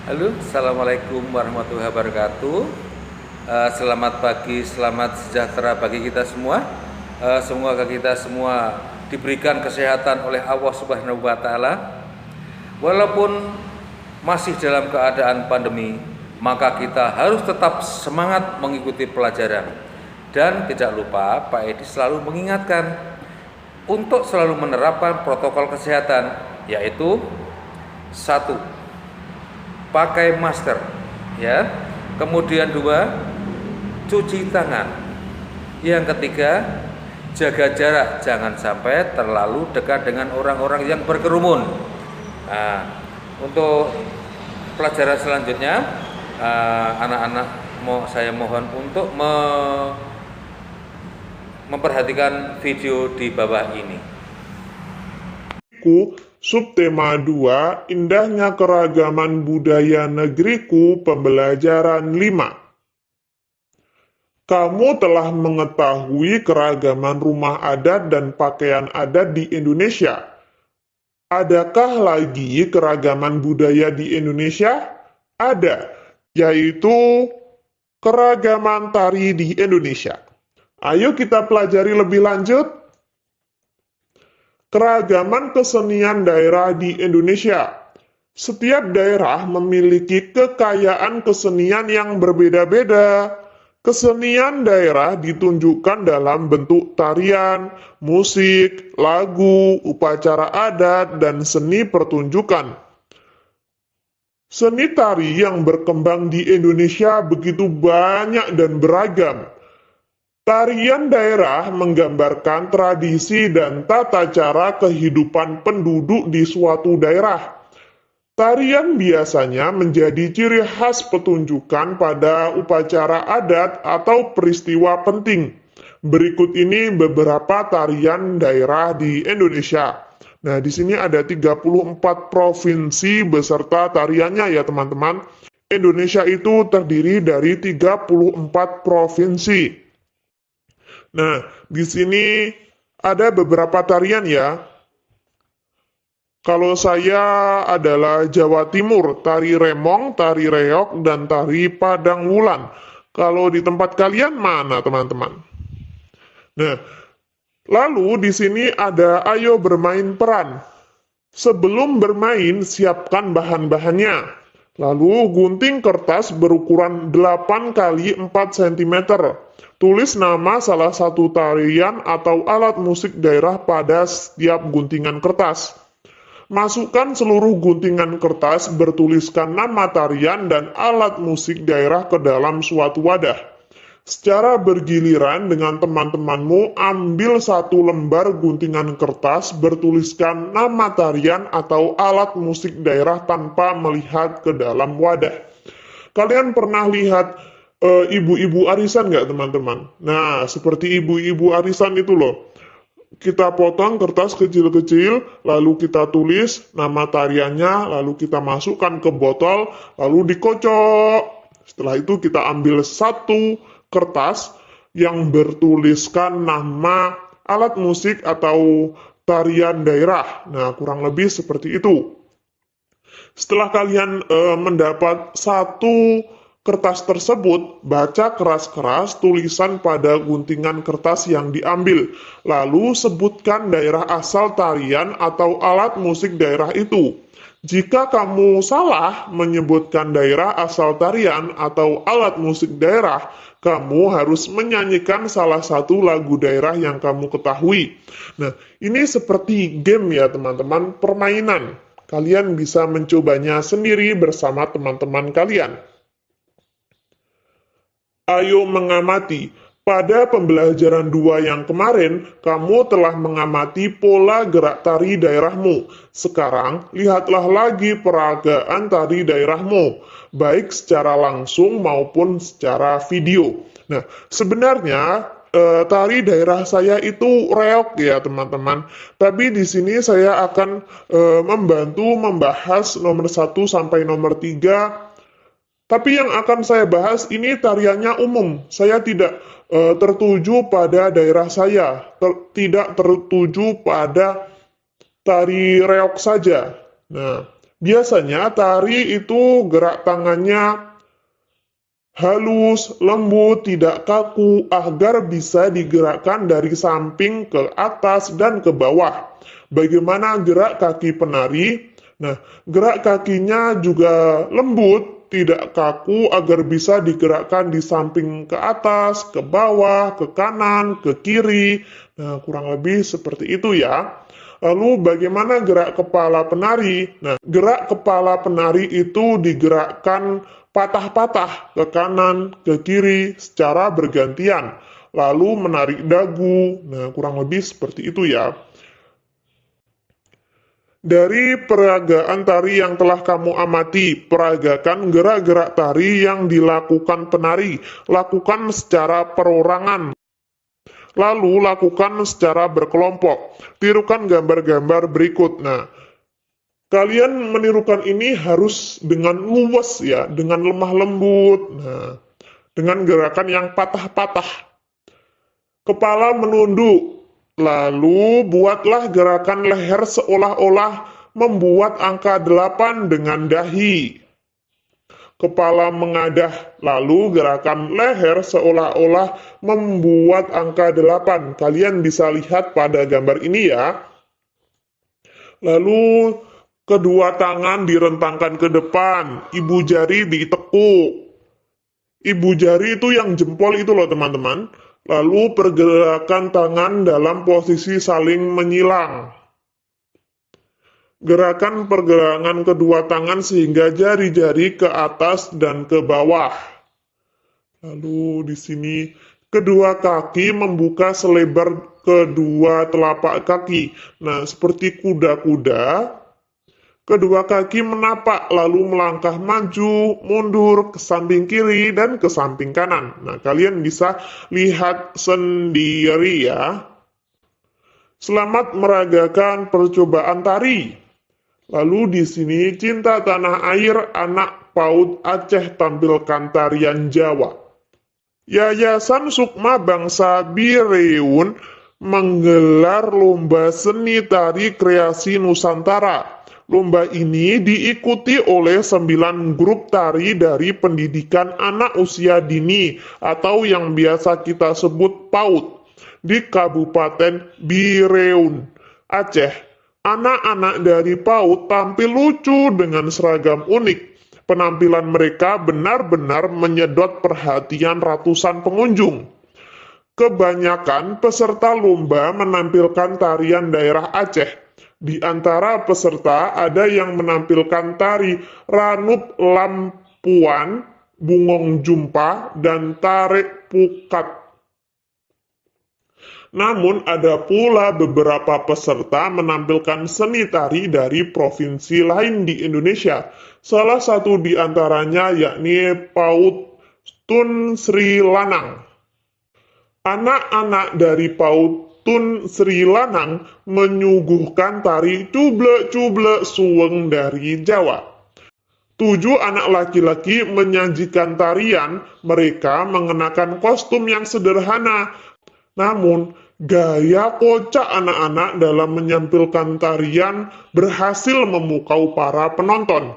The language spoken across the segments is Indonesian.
Halo, Assalamualaikum warahmatullahi wabarakatuh. Selamat pagi, selamat sejahtera bagi kita semua. Semoga kita semua diberikan kesehatan oleh Allah Subhanahu wa Ta'ala. Walaupun masih dalam keadaan pandemi, maka kita harus tetap semangat mengikuti pelajaran. Dan tidak lupa, Pak Edi selalu mengingatkan untuk selalu menerapkan protokol kesehatan, yaitu satu, pakai masker, ya. Kemudian dua, cuci tangan. Yang ketiga, jaga jarak, jangan sampai terlalu dekat dengan orang-orang yang berkerumun. Nah, untuk pelajaran selanjutnya, anak-anak saya mohon untuk memperhatikan video di bawah ini. Subtema 2, Indahnya Keragaman Budaya Negeriku, Pembelajaran 5. Kamu telah mengetahui keragaman rumah adat dan pakaian adat di Indonesia. Adakah lagi keragaman budaya di Indonesia? Ada, yaitu keragaman tari di Indonesia. Ayo kita pelajari lebih lanjut. Keragaman kesenian daerah di Indonesia. Setiap daerah memiliki kekayaan kesenian yang berbeda-beda. Kesenian daerah ditunjukkan dalam bentuk tarian, musik, lagu, upacara adat, dan seni pertunjukan. Seni tari yang berkembang di Indonesia begitu banyak dan beragam. Tarian daerah menggambarkan tradisi dan tata cara kehidupan penduduk di suatu daerah. Tarian biasanya menjadi ciri khas pertunjukan pada upacara adat atau peristiwa penting. Berikut ini beberapa tarian daerah di Indonesia. Nah, di sini ada 34 provinsi beserta tariannya ya teman-teman. Indonesia itu terdiri dari 34 provinsi. Nah, di sini ada beberapa tarian ya. Kalau saya adalah Jawa Timur, tari remong, tari reog, dan tari padang wulan. Kalau di tempat kalian mana, teman-teman? Nah, lalu di sini ada ayo bermain peran. Sebelum bermain, siapkan bahan-bahannya. Lalu gunting kertas berukuran 8 kali 4 cm. Tulis nama salah satu tarian atau alat musik daerah pada setiap guntingan kertas. Masukkan seluruh guntingan kertas bertuliskan nama tarian dan alat musik daerah ke dalam suatu wadah. Secara bergiliran dengan teman-temanmu, ambil satu lembar guntingan kertas bertuliskan nama tarian atau alat musik daerah tanpa melihat ke dalam wadah. Kalian pernah lihat ibu-ibu arisan nggak teman-teman? Nah, seperti ibu-ibu arisan itu loh. Kita potong kertas kecil-kecil, lalu kita tulis nama tariannya, lalu kita masukkan ke botol, lalu dikocok. Setelah itu kita ambil satu kertas yang bertuliskan nama alat musik atau tarian daerah. Nah, kurang lebih seperti itu. Setelah kalian mendapat satu kertas tersebut, baca keras-keras tulisan pada guntingan kertas yang diambil. Lalu sebutkan daerah asal tarian atau alat musik daerah itu. Jika kamu salah menyebutkan daerah asal tarian atau alat musik daerah, kamu harus menyanyikan salah satu lagu daerah yang kamu ketahui. Nah, ini seperti game ya teman-teman, permainan. Kalian bisa mencobanya sendiri bersama teman-teman kalian. Ayo mengamati. Pada pembelajaran 2 yang kemarin, kamu telah mengamati pola gerak tari daerahmu. Sekarang, lihatlah lagi peragaan tari daerahmu, baik secara langsung maupun secara video. Nah, sebenarnya tari daerah saya itu reog ya teman-teman. Tapi di sini saya akan membantu membahas nomor 1 sampai nomor 3. Tapi yang akan saya bahas ini tariannya umum. Saya tidak tertuju pada daerah saya, tidak tertuju pada tari reog saja. Nah, Biasanya tari itu gerak tangannya halus, lembut, tidak kaku, agar bisa digerakkan dari samping ke atas dan ke bawah. Bagaimana gerak kaki penari? Nah, gerak kakinya juga lembut, tidak kaku, agar bisa digerakkan di samping ke atas, ke bawah, ke kanan, ke kiri. Nah, kurang lebih seperti itu ya. Lalu bagaimana gerak kepala penari? Nah, gerak kepala penari itu digerakkan patah-patah ke kanan, ke kiri secara bergantian. Lalu menarik dagu. Nah, kurang lebih seperti itu ya. Dari peragaan tari yang telah kamu amati, peragakan gerak-gerak tari yang dilakukan penari. Lakukan secara perorangan. Lalu lakukan secara berkelompok. Tirukan gambar-gambar berikut. Nah, kalian menirukan ini harus dengan luwes ya, dengan lemah lembut. Nah, dengan gerakan yang patah-patah. Kepala menunduk. Lalu buatlah gerakan leher seolah-olah membuat angka 8 dengan dahi. Kepala mengadah, lalu gerakan leher seolah-olah membuat angka 8. Kalian bisa lihat pada gambar ini ya. Lalu kedua tangan direntangkan ke depan, ibu jari ditekuk. Ibu jari itu yang jempol itu loh teman-teman. Lalu pergerakan tangan dalam posisi saling menyilang. Gerakan pergelangan kedua tangan sehingga jari-jari ke atas dan ke bawah. Lalu di sini kedua kaki membuka selebar kedua telapak kaki. Nah, seperti kuda-kuda, kedua kaki menapak lalu melangkah maju, mundur ke samping kiri dan ke samping kanan. Nah, kalian bisa lihat sendiri ya. Selamat meragakan percobaan tari. Lalu di sini Cinta Tanah Air anak PAUD Aceh tampilkan tarian Jawa. Yayasan Sukma Bangsa Bireun menggelar lomba seni tari kreasi Nusantara. Lomba ini diikuti oleh 9 grup tari dari pendidikan anak usia dini atau yang biasa kita sebut PAUD di Kabupaten Bireun, Aceh. Anak-anak dari PAUD tampil lucu dengan seragam unik. Penampilan mereka benar-benar menyedot perhatian ratusan pengunjung. Kebanyakan peserta lomba menampilkan tarian daerah Aceh. Di antara peserta ada yang menampilkan tari Ranup Lampuan, Bungong Jumpa, dan Tarik Pukat. Namun ada pula beberapa peserta menampilkan seni tari dari provinsi lain di Indonesia. Salah satu di antaranya yakni PAUD Tun Sri Lanang. Anak-anak dari PAUD Tun Sri Lanang menyuguhkan tari cublek-cublek suweng dari Jawa. 7 anak laki-laki menyajikan tarian, mereka mengenakan kostum yang sederhana. Namun, gaya kocak anak-anak dalam menyampilkan tarian berhasil memukau para penonton.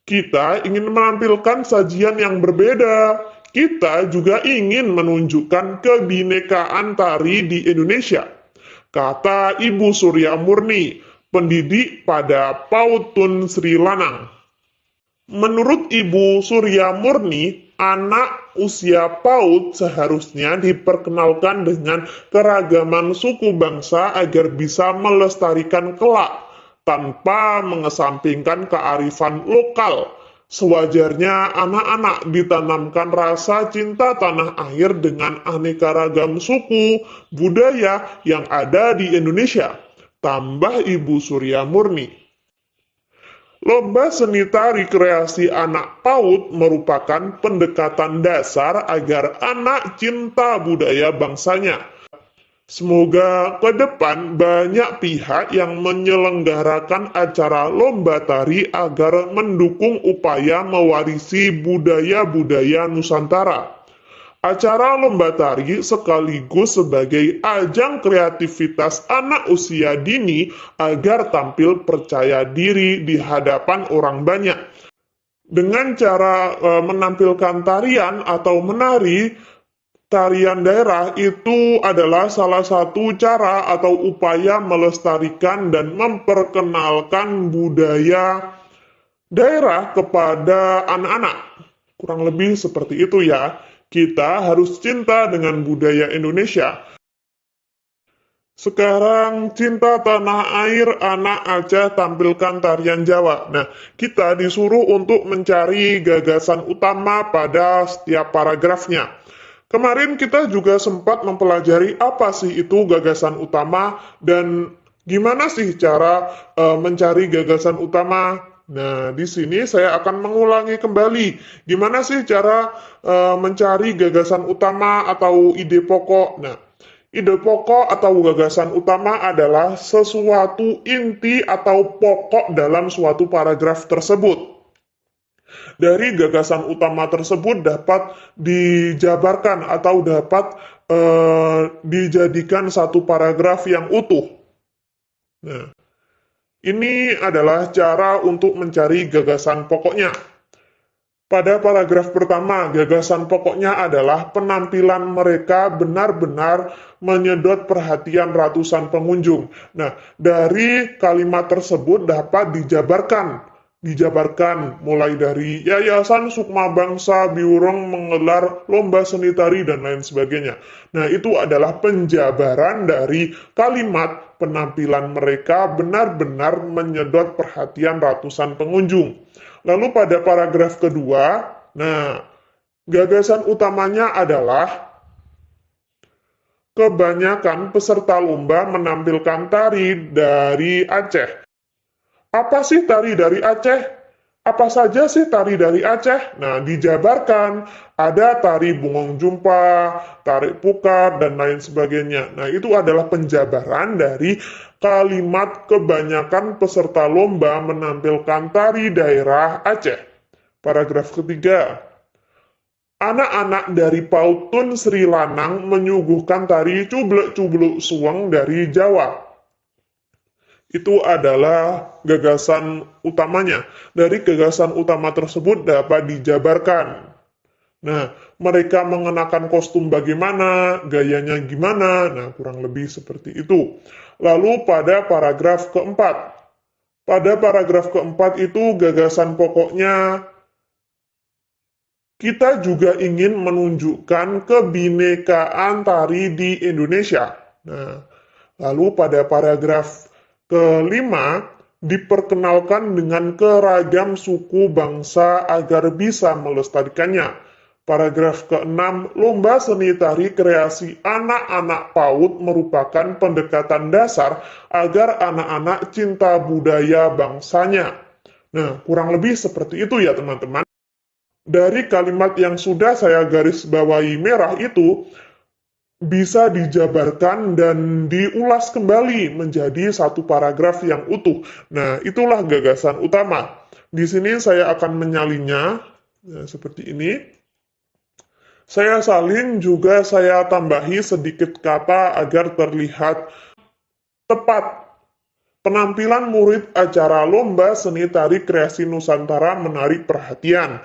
Kita ingin menampilkan sajian yang berbeda. Kita juga ingin menunjukkan kebinekaan tari di Indonesia, kata Ibu Surya Murni, pendidik pada PAUD Tun Sri Lanang. Menurut Ibu Surya Murni, anak usia PAUD seharusnya diperkenalkan dengan keragaman suku bangsa agar bisa melestarikan kelak tanpa mengesampingkan kearifan lokal. Sewajarnya anak-anak ditanamkan rasa cinta tanah air dengan aneka ragam suku, budaya yang ada di Indonesia. Tambah Ibu Surya Murni. Lomba seni tari kreasi anak PAUD merupakan pendekatan dasar agar anak cinta budaya bangsanya. Semoga ke depan banyak pihak yang menyelenggarakan acara lomba tari agar mendukung upaya mewarisi budaya-budaya Nusantara. Acara lomba tari sekaligus sebagai ajang kreativitas anak usia dini agar tampil percaya diri di hadapan orang banyak. Dengan cara menampilkan tarian atau menari, tarian daerah itu adalah salah satu cara atau upaya melestarikan dan memperkenalkan budaya daerah kepada anak-anak. Kurang lebih seperti itu ya. Kita harus cinta dengan budaya Indonesia. Sekarang cinta tanah air anak Aceh tampilkan tarian Jawa. Nah, kita disuruh untuk mencari gagasan utama pada setiap paragrafnya. Kemarin kita juga sempat mempelajari apa sih itu gagasan utama dan gimana sih cara mencari gagasan utama. Nah, di sini saya akan mengulangi kembali gimana sih cara mencari gagasan utama atau ide pokok. Nah, ide pokok atau gagasan utama adalah sesuatu inti atau pokok dalam suatu paragraf tersebut. Dari gagasan utama tersebut dapat dijabarkan atau dapat dijadikan satu paragraf yang utuh. Nah, ini adalah cara untuk mencari gagasan pokoknya. Pada paragraf pertama, gagasan pokoknya adalah penampilan mereka benar-benar menyedot perhatian ratusan pengunjung. Nah, dari kalimat tersebut dapat dijabarkan mulai dari Yayasan Sukma Bangsa Biureng menggelar lomba seni tari dan lain sebagainya. Nah, itu adalah penjabaran dari kalimat penampilan mereka benar-benar menyedot perhatian ratusan pengunjung. Lalu pada paragraf kedua, nah, gagasan utamanya adalah kebanyakan peserta lomba menampilkan tari dari Aceh. Apa sih tari dari Aceh? Apa saja sih tari dari Aceh? Nah, dijabarkan. Ada tari bungong jumpa, tarik pukar, dan lain sebagainya. Nah, itu adalah penjabaran dari kalimat kebanyakan peserta lomba menampilkan tari daerah Aceh. Paragraf ketiga. Anak-anak dari Pautun Sri Lanang menyuguhkan tari cublek-cubluk suweng dari Jawa. Itu adalah gagasan utamanya. Dari gagasan utama tersebut dapat dijabarkan. Nah, mereka mengenakan kostum bagaimana, gayanya gimana, nah kurang lebih seperti itu. Lalu pada paragraf keempat. Pada paragraf keempat itu gagasan pokoknya kita juga ingin menunjukkan kebinekaan tari di Indonesia. Nah, lalu pada paragraf kelima, diperkenalkan dengan keragam suku bangsa agar bisa melestarikannya. Paragraf keenam, lomba seni tari kreasi anak-anak PAUD merupakan pendekatan dasar agar anak-anak cinta budaya bangsanya. Nah, kurang lebih seperti itu ya teman-teman. Dari kalimat yang sudah saya garis bawahi merah itu, bisa dijabarkan dan diulas kembali menjadi satu paragraf yang utuh. Nah, itulah gagasan utama. Di sini saya akan menyalinnya seperti ini. Saya salin juga saya tambahi sedikit kata agar terlihat tepat. Penampilan murid acara lomba seni tari kreasi Nusantara menarik perhatian.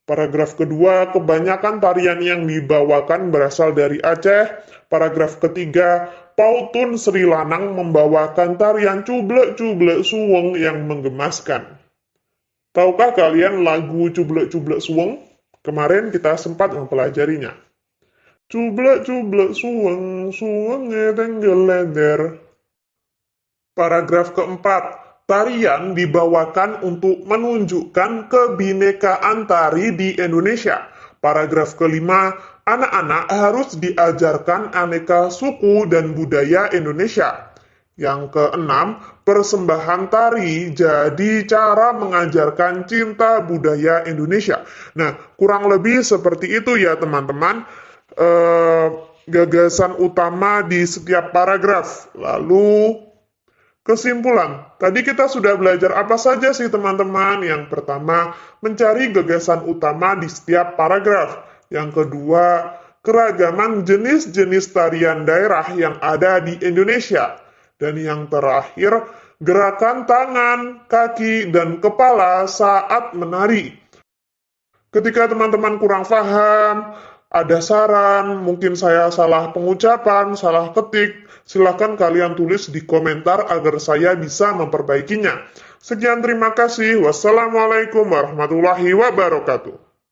Paragraf kedua, kebanyakan tarian yang dibawakan berasal dari Aceh. Paragraf ketiga, Pautun Sri Lanang membawakan tarian cublek-cublek suweng yang menggemaskan. Tahukah kalian lagu cublek-cublek suweng? Kemarin kita sempat mempelajarinya. Cublek-cublek suweng, suwenge tenggeleder. Paragraf keempat, tarian dibawakan untuk menunjukkan kebinekaan tari di Indonesia. Paragraf kelima, anak-anak harus diajarkan aneka suku dan budaya Indonesia. Yang keenam, persembahan tari jadi cara mengajarkan cinta budaya Indonesia. Nah, kurang lebih seperti itu ya teman-teman. Gagasan utama di setiap paragraf. Lalu kesimpulan, tadi kita sudah belajar apa saja sih teman-teman? Yang pertama, mencari gagasan utama di setiap paragraf. Yang kedua, keragaman jenis-jenis tarian daerah yang ada di Indonesia. Dan yang terakhir, gerakan tangan, kaki, dan kepala saat menari. Ketika teman-teman kurang paham, ada saran, mungkin saya salah pengucapan, salah ketik, silahkan kalian tulis di komentar agar saya bisa memperbaikinya. Sekian, terima kasih. Wassalamualaikum warahmatullahi wabarakatuh.